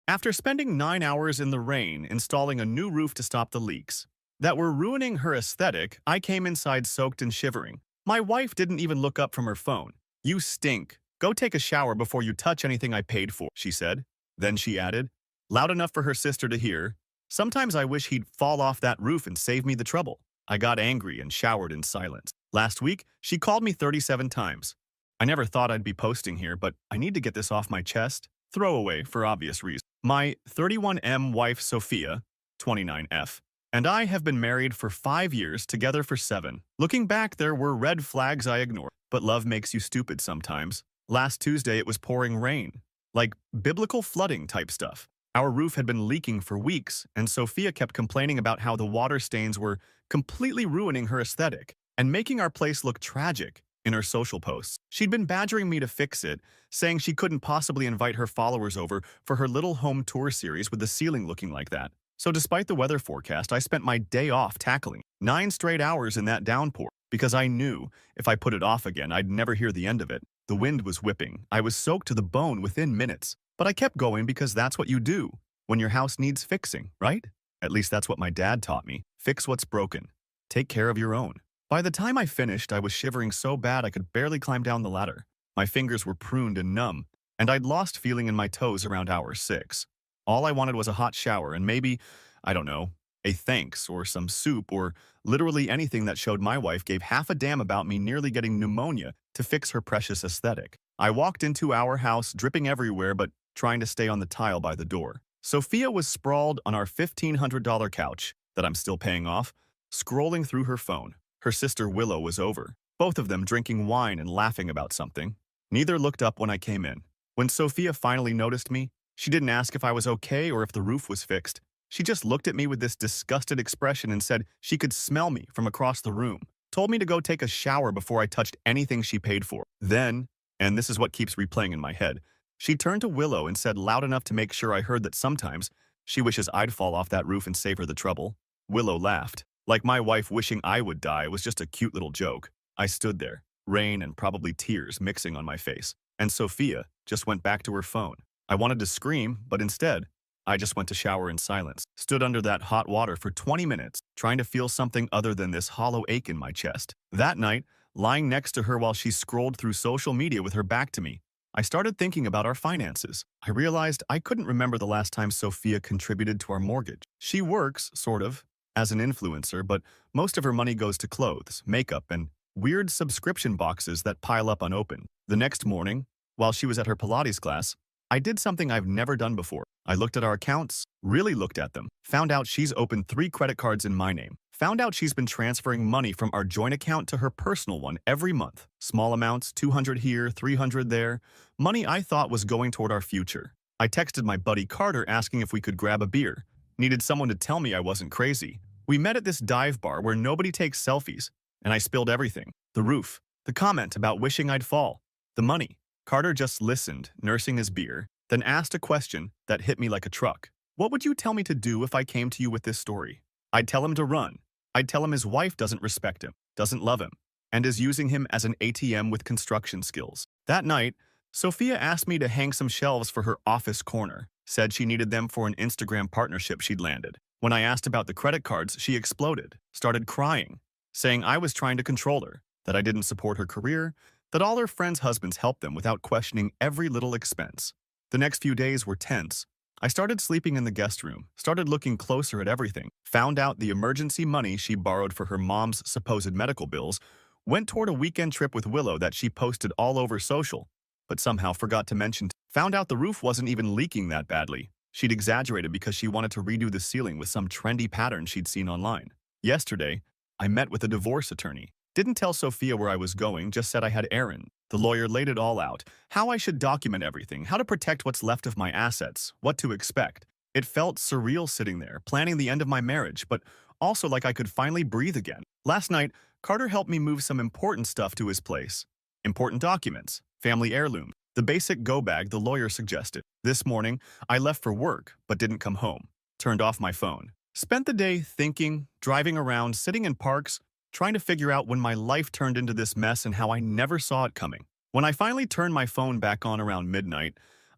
After spending 9 hours in the rain installing a new roof to stop the leaks that were ruining her aesthetic, I came inside soaked and shivering. My wife didn't even look up from her phone. "You stink. Go take a shower before you touch anything I paid for," she said. Then she added, loud enough for her sister to hear, "Sometimes I wish he'd fall off that roof and save me the trouble." I got angry and showered in silence. Last week, she called me 37 times. I never thought I'd be posting here, but I need to get this off my chest. Throwaway for obvious reasons. My 31M wife Sophia, 29F, and I have been married for 5 years, together for 7. Looking back, there were red flags I ignored, but love makes you stupid sometimes. Last Tuesday, it was pouring rain, like biblical flooding type stuff. Our roof had been leaking for weeks, and Sophia kept complaining about how the water stains were completely ruining her aesthetic and making our place look tragic in her social posts. She'd been badgering me to fix it, saying she couldn't possibly invite her followers over for her little home tour series with the ceiling looking like that. So despite the weather forecast, I spent my day off tackling 9 straight hours in that downpour because I knew if I put it off again, I'd never hear the end of it. The wind was whipping. I was soaked to the bone within minutes. But I kept going because that's what you do when your house needs fixing, right? At least that's what my dad taught me. Fix what's broken. Take care of your own. By the time I finished, I was shivering so bad I could barely climb down the ladder. My fingers were pruned and numb, and I'd lost feeling in my toes around hour 6. All I wanted was a hot shower and maybe, I don't know, a thanks or some soup or literally anything that showed my wife gave half a damn about me nearly getting pneumonia to fix her precious aesthetic. I walked into our house dripping everywhere but trying to stay on the tile by the door. Sophia was sprawled on our $1,500 couch that I'm still paying off, scrolling through her phone. Her sister Willow was over, both of them drinking wine and laughing about something. Neither looked up when I came in. When Sophia finally noticed me, she didn't ask if I was okay or if the roof was fixed. She just looked at me with this disgusted expression and said she could smell me from across the room. Told me to go take a shower before I touched anything she paid for. Then, and this is what keeps replaying in my head, she turned to Willow and said loud enough to make sure I heard that sometimes she wishes I'd fall off that roof and save her the trouble. Willow laughed. Like my wife wishing I would die was just a cute little joke. I stood there, rain and probably tears mixing on my face, and Sophia just went back to her phone. I wanted to scream, but instead, I just went to shower in silence, stood under that hot water for 20 minutes, trying to feel something other than this hollow ache in my chest. That night, lying next to her while she scrolled through social media with her back to me, I started thinking about our finances. I realized I couldn't remember the last time Sophia contributed to our mortgage. She works, sort of, as an influencer, but most of her money goes to clothes, makeup, and weird subscription boxes that pile up unopened. The next morning, while she was at her Pilates class, I did something I've never done before. I looked at our accounts, really looked at them, found out she's opened 3 credit cards in my name, found out she's been transferring money from our joint account to her personal one every month. Small amounts, 200 here, 300 there, money I thought was going toward our future. I texted my buddy Carter asking if we could grab a beer. Needed someone to tell me I wasn't crazy. We met at this dive bar where nobody takes selfies, and I spilled everything. The roof, the comment about wishing I'd fall, the money. Carter just listened, nursing his beer, then asked a question that hit me like a truck. What would you tell me to do if I came to you with this story? I'd tell him to run. I'd tell him his wife doesn't respect him, doesn't love him, and is using him as an ATM with construction skills. That night, Sophia asked me to hang some shelves for her office corner, said she needed them for an Instagram partnership she'd landed. When I asked about the credit cards, she exploded, started crying, saying I was trying to control her, that I didn't support her career, that all her friends' husbands helped them without questioning every little expense. The next few days were tense. I started sleeping in the guest room, started looking closer at everything, found out the emergency money she borrowed for her mom's supposed medical bills went toward a weekend trip with Willow that she posted all over social, but somehow forgot to mention. Found out the roof wasn't even leaking that badly. She'd exaggerated because she wanted to redo the ceiling with some trendy pattern she'd seen online. Yesterday, I met with a divorce attorney. Didn't tell Sophia where I was going, just said I had errand. The lawyer laid it all out, how I should document everything, how to protect what's left of my assets, what to expect. It felt surreal sitting there, planning the end of my marriage, but also like I could finally breathe again. Last night, Carter helped me move some important stuff to his place. Important documents, family heirloom, the basic go bag the lawyer suggested. This morning, I left for work, but didn't come home. Turned off my phone. Spent the day thinking, driving around, sitting in parks, trying to figure out when my life turned into this mess and how I never saw it coming. When I finally turned my phone back on around midnight,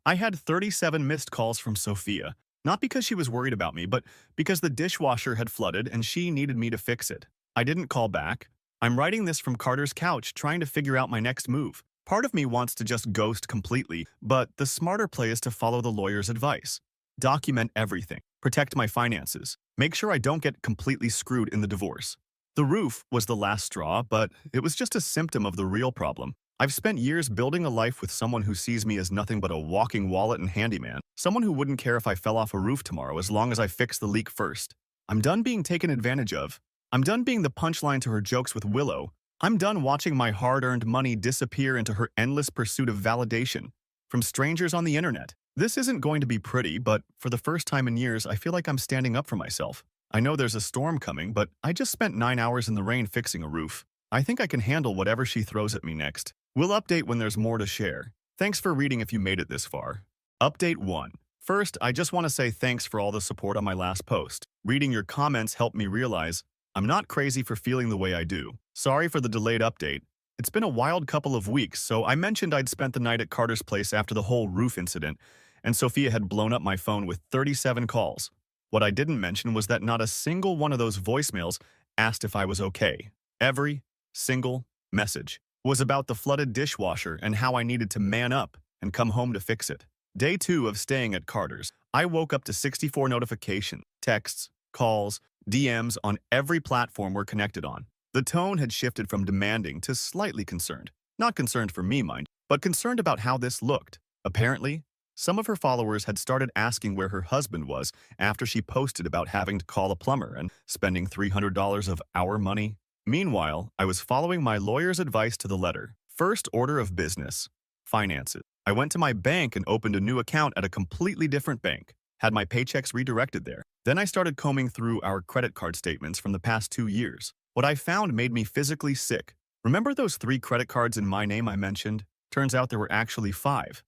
I had 37 missed calls from Sophia, not because she was worried about me, but because the dishwasher had flooded and she needed me to fix it. I didn't call back. I'm writing this from Carter's couch, trying to figure out my next move. Part of me wants to just ghost completely, but the smarter play is to follow the lawyer's advice. Document everything. Protect my finances. Make sure I don't get completely screwed in the divorce. The roof was the last straw, but it was just a symptom of the real problem. I've spent years building a life with someone who sees me as nothing but a walking wallet and handyman, someone who wouldn't care if I fell off a roof tomorrow as long as I fixed the leak first. I'm done being taken advantage of. I'm done being the punchline to her jokes with Willow. I'm done watching my hard-earned money disappear into her endless pursuit of validation from strangers on the internet. This isn't going to be pretty, but for the first time in years, I feel like I'm standing up for myself. I know there's a storm coming, but I just spent 9 hours in the rain fixing a roof. I think I can handle whatever she throws at me next. We'll update when there's more to share. Thanks for reading if you made it this far. Update 1. First, I just want to say thanks for all the support on my last post. Reading your comments helped me realize I'm not crazy for feeling the way I do. Sorry for the delayed update. It's been a wild couple of weeks, so I mentioned I'd spent the night at Carter's place after the whole roof incident, and Sophia had blown up my phone with 37 calls. What I didn't mention was that not a single one of those voicemails asked if I was okay. Every single message was about the flooded dishwasher and how I needed to man up and come home to fix it. Day 2 of staying at Carter's, I woke up to 64 notifications, texts, calls, DMs on every platform we're connected on. The tone had shifted from demanding to slightly concerned. Not concerned for me, mind, but concerned about how this looked. Apparently, some of her followers had started asking where her husband was after she posted about having to call a plumber and spending $300 of our money. Meanwhile, I was following my lawyer's advice to the letter. First order of business: finances. I went to my bank and opened a new account at a completely different bank. Had my paychecks redirected there. Then I started combing through our credit card statements from the past 2 years. What I found made me physically sick. Remember those 3 credit cards in my name I mentioned? Turns out there were actually 5,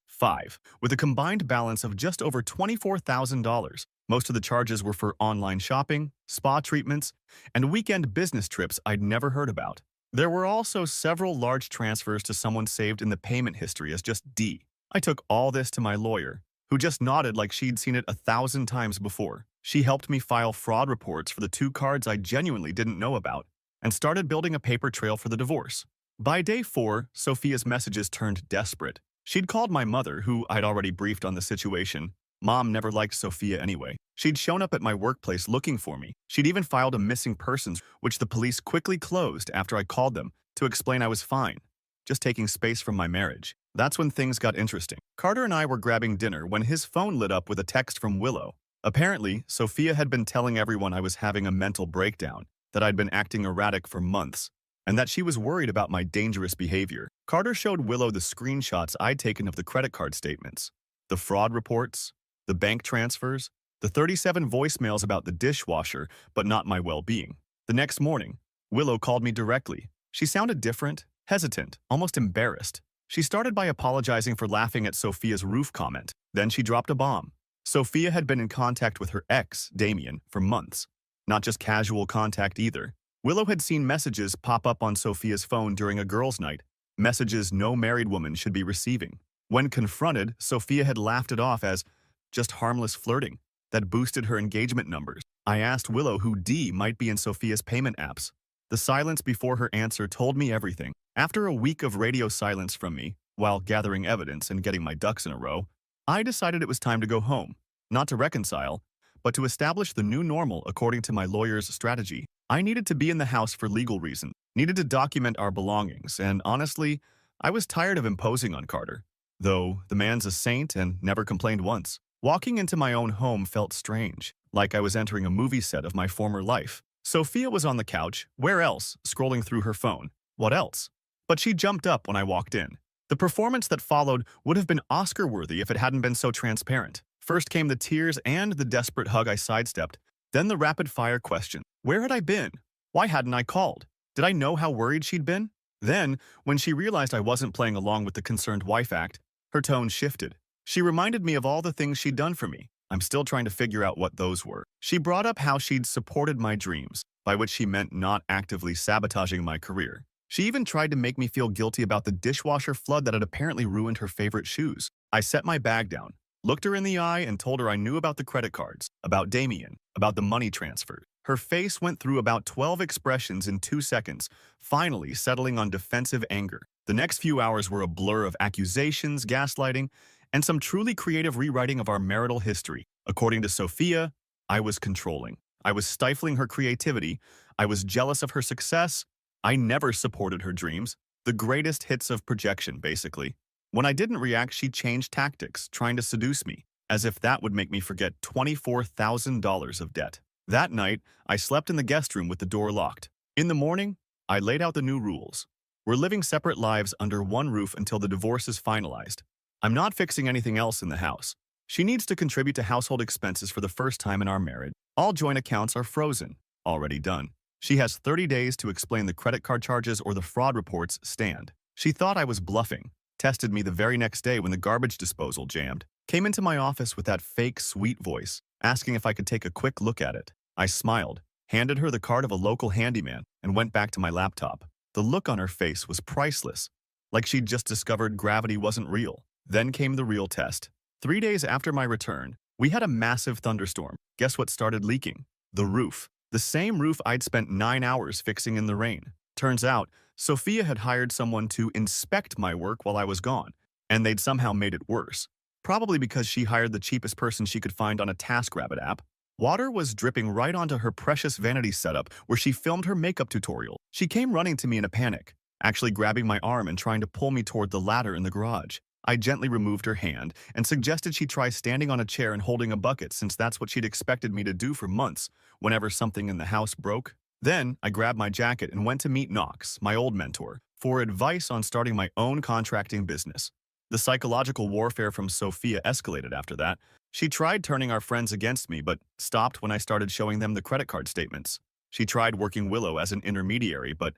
with a combined balance of just over $24,000. Most of the charges were for online shopping, spa treatments, and weekend business trips I'd never heard about. There were also several large transfers to someone saved in the payment history as just D. I took all this to my lawyer, who just nodded like she'd seen it 1,000 times before. She helped me file fraud reports for the 2 cards I genuinely didn't know about, and started building a paper trail for the divorce. By day 4, Sophia's messages turned desperate. She'd called my mother, who I'd already briefed on the situation. Mom never liked Sophia anyway. She'd shown up at my workplace looking for me. She'd even filed a missing persons, which the police quickly closed after I called them to explain I was fine, just taking space from my marriage. That's when things got interesting. Carter and I were grabbing dinner when his phone lit up with a text from Willow. Apparently, Sophia had been telling everyone I was having a mental breakdown, that I'd been acting erratic for months, and that she was worried about my dangerous behavior. Carter showed Willow the screenshots I'd taken of the credit card statements, the fraud reports, the bank transfers, the 37 voicemails about the dishwasher, but not my well-being. The next morning, Willow called me directly. She sounded different, hesitant, almost embarrassed. She started by apologizing for laughing at Sophia's roof comment. Then she dropped a bomb. Sophia had been in contact with her ex, Damien, for months. Not just casual contact either. Willow had seen messages pop up on Sophia's phone during a girls' night, messages no married woman should be receiving. When confronted, Sophia had laughed it off as just harmless flirting that boosted her engagement numbers. I asked Willow who D might be in Sophia's payment apps. The silence before her answer told me everything. After a week of radio silence from me, while gathering evidence and getting my ducks in a row, I decided it was time to go home, not to reconcile, but to establish the new normal according to my lawyer's strategy. I needed to be in the house for legal reasons, needed to document our belongings, and honestly, I was tired of imposing on Carter. Though the man's a saint and never complained once. Walking into my own home felt strange, like I was entering a movie set of my former life. Sophia was on the couch, where else, scrolling through her phone. What else? But she jumped up when I walked in. The performance that followed would have been Oscar-worthy if it hadn't been so transparent. First came the tears and the desperate hug I sidestepped, then the rapid-fire question. Where had I been? Why hadn't I called? Did I know how worried she'd been? Then, when she realized I wasn't playing along with the concerned wife act, her tone shifted. She reminded me of all the things she'd done for me. I'm still trying to figure out what those were. She brought up how she'd supported my dreams, by which she meant not actively sabotaging my career. She even tried to make me feel guilty about the dishwasher flood that had apparently ruined her favorite shoes. I set my bag down, looked her in the eye, and told her I knew about the credit cards, about Damien, about the money transfer. Her face went through about 12 expressions in 2 seconds, finally settling on defensive anger. The next few hours were a blur of accusations, gaslighting, and some truly creative rewriting of our marital history. According to Sophia, I was controlling. I was stifling her creativity. I was jealous of her success. I never supported her dreams. The greatest hits of projection, basically. When I didn't react, she changed tactics, trying to seduce me, as if that would make me forget $24,000 of debt. That night, I slept in the guest room with the door locked. In the morning, I laid out the new rules. We're living separate lives under one roof until the divorce is finalized. I'm not fixing anything else in the house. She needs to contribute to household expenses for the first time in our marriage. All joint accounts are frozen, already done. She has 30 days to explain the credit card charges or the fraud reports stand. She thought I was bluffing, tested me the very next day when the garbage disposal jammed, came into my office with that fake sweet voice, asking if I could take a quick look at it. I smiled, handed her the card of a local handyman, and went back to my laptop. The look on her face was priceless, like she'd just discovered gravity wasn't real. Then came the real test. 3 days after my return, we had a massive thunderstorm. Guess what started leaking? The roof. The same roof I'd spent 9 hours fixing in the rain. Turns out, Sophia had hired someone to inspect my work while I was gone, and they'd somehow made it worse. Probably because she hired the cheapest person she could find on a TaskRabbit app. Water was dripping right onto her precious vanity setup where she filmed her makeup tutorial. She came running to me in a panic, actually grabbing my arm and trying to pull me toward the ladder in the garage. I gently removed her hand and suggested she try standing on a chair and holding a bucket since that's what she'd expected me to do for months whenever something in the house broke. Then, I grabbed my jacket and went to meet Knox, my old mentor, for advice on starting my own contracting business. The psychological warfare from Sophia escalated after that. She tried turning our friends against me, but stopped when I started showing them the credit card statements. She tried working Willow as an intermediary, but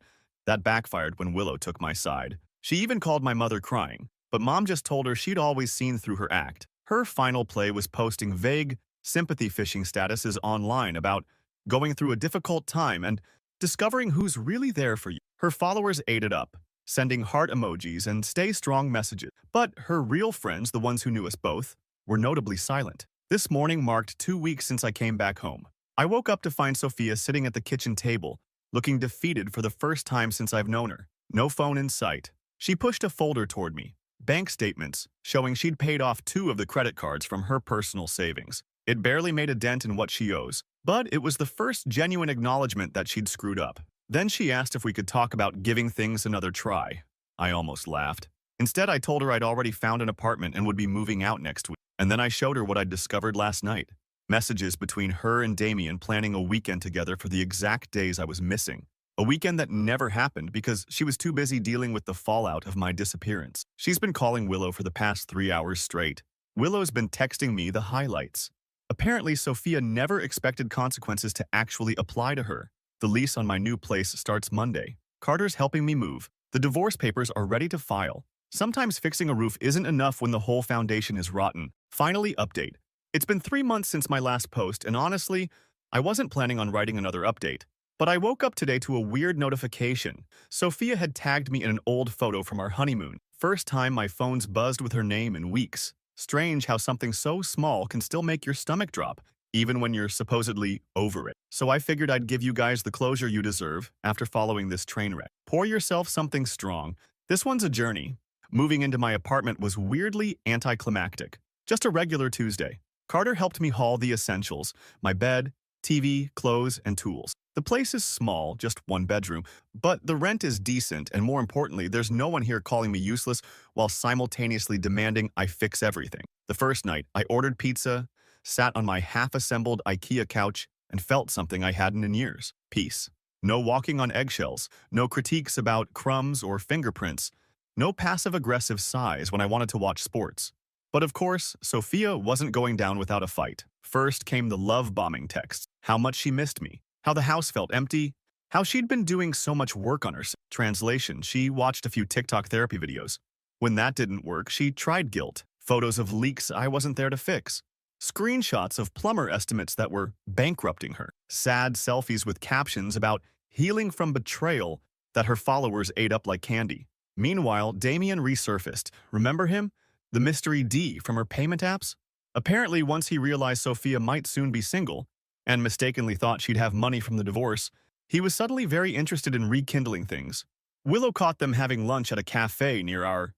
that backfired when Willow took my side. She even called my mother crying, but Mom just told her she'd always seen through her act. Her final play was posting vague, sympathy fishing statuses online about going through a difficult time and discovering who's really there for you. Her followers ate it up, sending heart emojis and stay strong messages. But her real friends, the ones who knew us both, were notably silent. This morning marked 2 weeks since I came back home. I woke up to find Sophia sitting at the kitchen table, looking defeated for the first time since I've known her. No phone in sight. She pushed a folder toward me. Bank statements, showing she'd paid off 2 of the credit cards from her personal savings. It barely made a dent in what she owes, but it was the first genuine acknowledgement that she'd screwed up. Then she asked if we could talk about giving things another try. I almost laughed. Instead, I told her I'd already found an apartment and would be moving out next week. And then I showed her what I'd discovered last night. Messages between her and Damien planning a weekend together for the exact days I was missing. A weekend that never happened because she was too busy dealing with the fallout of my disappearance. She's been calling Willow for the past 3 hours straight. Willow's been texting me the highlights. Apparently, Sophia never expected consequences to actually apply to her. The lease on my new place starts Monday. Carter's helping me move. The divorce papers are ready to file. Sometimes fixing a roof isn't enough when the whole foundation is rotten. Finally, update. It's been 3 months since my last post, and honestly, I wasn't planning on writing another update. But I woke up today to a weird notification. Sophia had tagged me in an old photo from our honeymoon. First time my phone's buzzed with her name in weeks. Strange how something so small can still make your stomach drop, even when you're supposedly over it. So I figured I'd give you guys the closure you deserve after following this train wreck. Pour yourself something strong. This one's a journey. Moving into my apartment was weirdly anticlimactic. Just a regular Tuesday. Carter helped me haul the essentials, my bed, TV, clothes, and tools. The place is small, just 1 bedroom, but the rent is decent, and more importantly, there's no one here calling me useless while simultaneously demanding I fix everything. The first night, I ordered pizza, sat on my half-assembled IKEA couch, and felt something I hadn't in years. Peace. No walking on eggshells, no critiques about crumbs or fingerprints, no passive-aggressive sighs when I wanted to watch sports. But of course, Sophia wasn't going down without a fight. First came the love-bombing texts, how much she missed me, how the house felt empty, how she'd been doing so much work on herself. Translation, she watched a few TikTok therapy videos. When that didn't work, she tried guilt, photos of leaks I wasn't there to fix, screenshots of plumber estimates that were bankrupting her, sad selfies with captions about healing from betrayal that her followers ate up like candy. Meanwhile, Damien resurfaced. Remember him? The mystery D from her payment apps? Apparently, once he realized Sophia might soon be single, and mistakenly thought she'd have money from the divorce, he was suddenly very interested in rekindling things. Willow caught them having lunch at a cafe near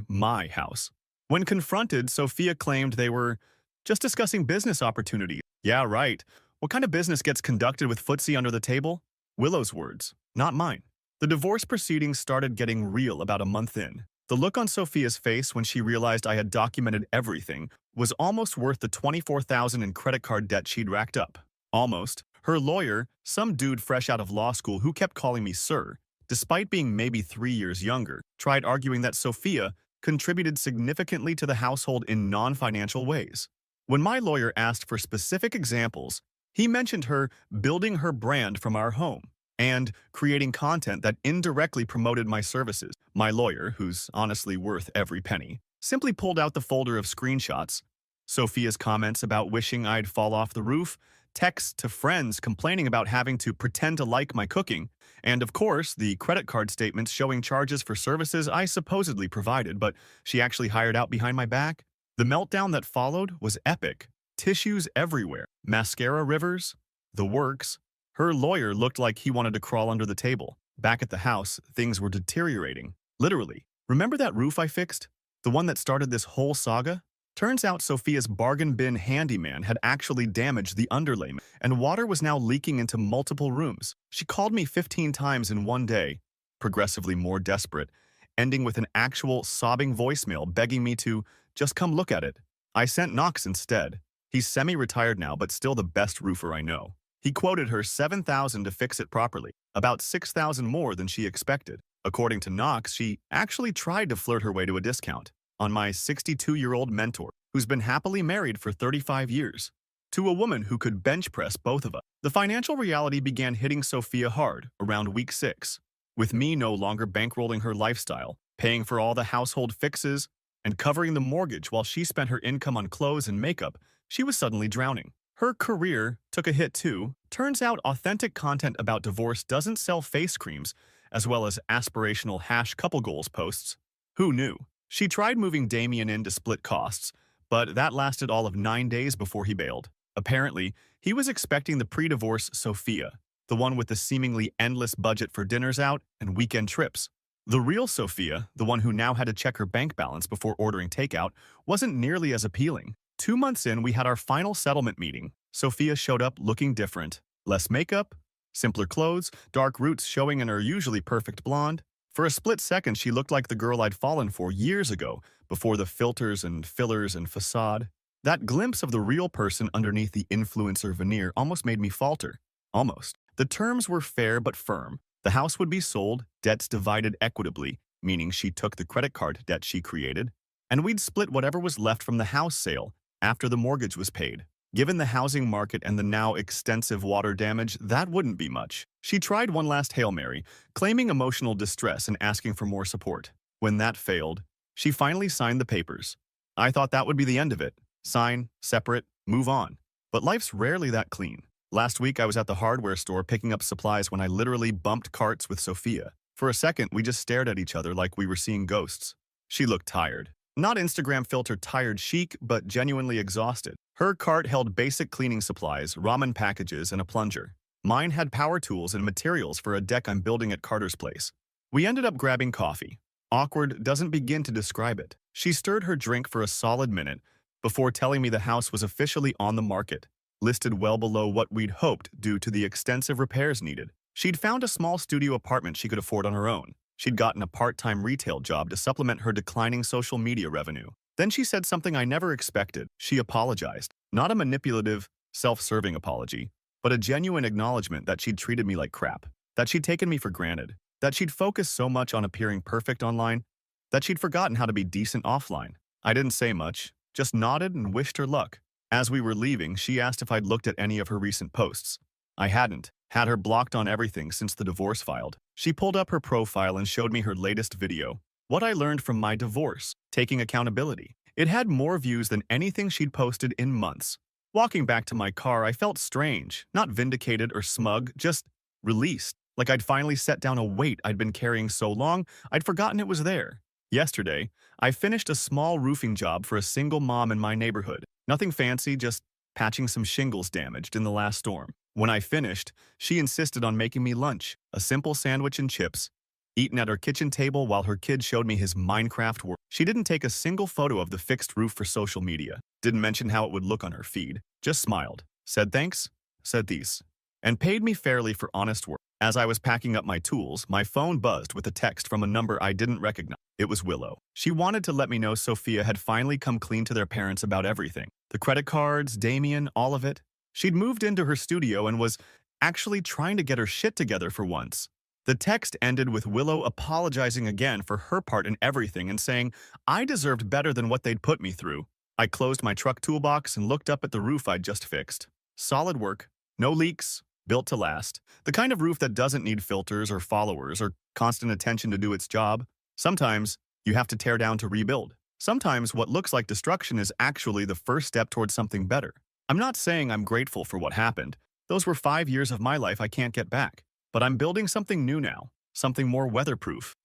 my house. When confronted, Sophia claimed they were just discussing business opportunities. Yeah, right. What kind of business gets conducted with footsie under the table? Willow's words, not mine. The divorce proceedings started getting real about a month in. The look on Sophia's face when she realized I had documented everything was almost worth the $24,000 in credit card debt she'd racked up. Almost. Her lawyer, some dude fresh out of law school who kept calling me sir, despite being maybe 3 years younger, tried arguing that Sophia contributed significantly to the household in non-financial ways. When my lawyer asked for specific examples, he mentioned her building her brand from our home and creating content that indirectly promoted my services. My lawyer, who's honestly worth every penny, simply pulled out the folder of screenshots. Sophia's comments about wishing I'd fall off the roof, texts to friends complaining about having to pretend to like my cooking, and of course, the credit card statements showing charges for services I supposedly provided, but she actually hired out behind my back. The meltdown that followed was epic. Tissues everywhere, mascara rivers, the works. Her lawyer looked like he wanted to crawl under the table. Back at the house, things were deteriorating. Literally. Remember that roof I fixed? The one that started this whole saga? Turns out Sophia's bargain bin handyman had actually damaged the underlayment, and water was now leaking into multiple rooms. She called me 15 times in one day, progressively more desperate, ending with an actual sobbing voicemail begging me to just come look at it. I sent Knox instead. He's semi-retired now, but still the best roofer I know. He quoted her $7,000 to fix it properly, about $6,000 more than she expected. According to Knox, she actually tried to flirt her way to a discount on my 62-year-old mentor, who's been happily married for 35 years, to a woman who could bench press both of us. The financial reality began hitting Sophia hard around week 6, with me no longer bankrolling her lifestyle, paying for all the household fixes, and covering the mortgage while she spent her income on clothes and makeup. She was suddenly drowning. Her career took a hit too. Turns out authentic content about divorce doesn't sell face creams, as well as aspirational couple goals posts. Who knew? She tried moving Damien in to split costs, but that lasted all of 9 days before he bailed. Apparently, he was expecting the pre-divorce Sophia, the one with the seemingly endless budget for dinners out and weekend trips. The real Sophia, the one who now had to check her bank balance before ordering takeout, wasn't nearly as appealing. 2 months in, we had our final settlement meeting. Sophia showed up looking different. Less makeup, simpler clothes, dark roots showing in her usually perfect blonde. For a split second, she looked like the girl I'd fallen for years ago, before the filters and fillers and facade. That glimpse of the real person underneath the influencer veneer almost made me falter. Almost. The terms were fair but firm. The house would be sold, debts divided equitably, meaning she took the credit card debt she created, and we'd split whatever was left from the house sale after the mortgage was paid. Given the housing market and the now extensive water damage, that wouldn't be much. She tried one last Hail Mary, claiming emotional distress and asking for more support. When that failed, she finally signed the papers. I thought that would be the end of it. Sign, separate, move on. But life's rarely that clean. Last week, I was at the hardware store picking up supplies when I literally bumped carts with Sophia. For a second, we just stared at each other like we were seeing ghosts. She looked tired. Not Instagram filter tired chic, but genuinely exhausted. Her cart held basic cleaning supplies, ramen packages, and a plunger. Mine had power tools and materials for a deck I'm building at Carter's place. We ended up grabbing coffee. Awkward doesn't begin to describe it. She stirred her drink for a solid minute before telling me the house was officially on the market, listed well below what we'd hoped due to the extensive repairs needed. She'd found a small studio apartment she could afford on her own. She'd gotten a part-time retail job to supplement her declining social media revenue. Then she said something I never expected. She apologized. Not a manipulative, self-serving apology, but a genuine acknowledgement that she'd treated me like crap, that she'd taken me for granted, that she'd focused so much on appearing perfect online, that she'd forgotten how to be decent offline. I didn't say much, just nodded and wished her luck. As we were leaving, she asked if I'd looked at any of her recent posts. I hadn't, had her blocked on everything since the divorce filed. She pulled up her profile and showed me her latest video. What I learned from my divorce, taking accountability. It had more views than anything she'd posted in months. Walking back to my car, I felt strange, not vindicated or smug, just released. Like I'd finally set down a weight I'd been carrying so long, I'd forgotten it was there. Yesterday, I finished a small roofing job for a single mom in my neighborhood. Nothing fancy, just patching some shingles damaged in the last storm. When I finished, she insisted on making me lunch, a simple sandwich and chips, eaten at her kitchen table while her kid showed me his Minecraft world. She didn't take a single photo of the fixed roof for social media, didn't mention how it would look on her feed, just smiled, said thanks, said these, and paid me fairly for honest work. As I was packing up my tools, my phone buzzed with a text from a number I didn't recognize. It was Willow. She wanted to let me know Sophia had finally come clean to their parents about everything. The credit cards, Damien, all of it. She'd moved into her studio and was actually trying to get her shit together for once. The text ended with Willow apologizing again for her part in everything and saying I deserved better than what they'd put me through. I closed my truck toolbox and looked up at the roof I'd just fixed. Solid work, no leaks, built to last. The kind of roof that doesn't need filters or followers or constant attention to do its job. Sometimes you have to tear down to rebuild. Sometimes what looks like destruction is actually the first step towards something better. I'm not saying I'm grateful for what happened. Those were 5 years of my life I can't get back. But I'm building something new now, something more weatherproof.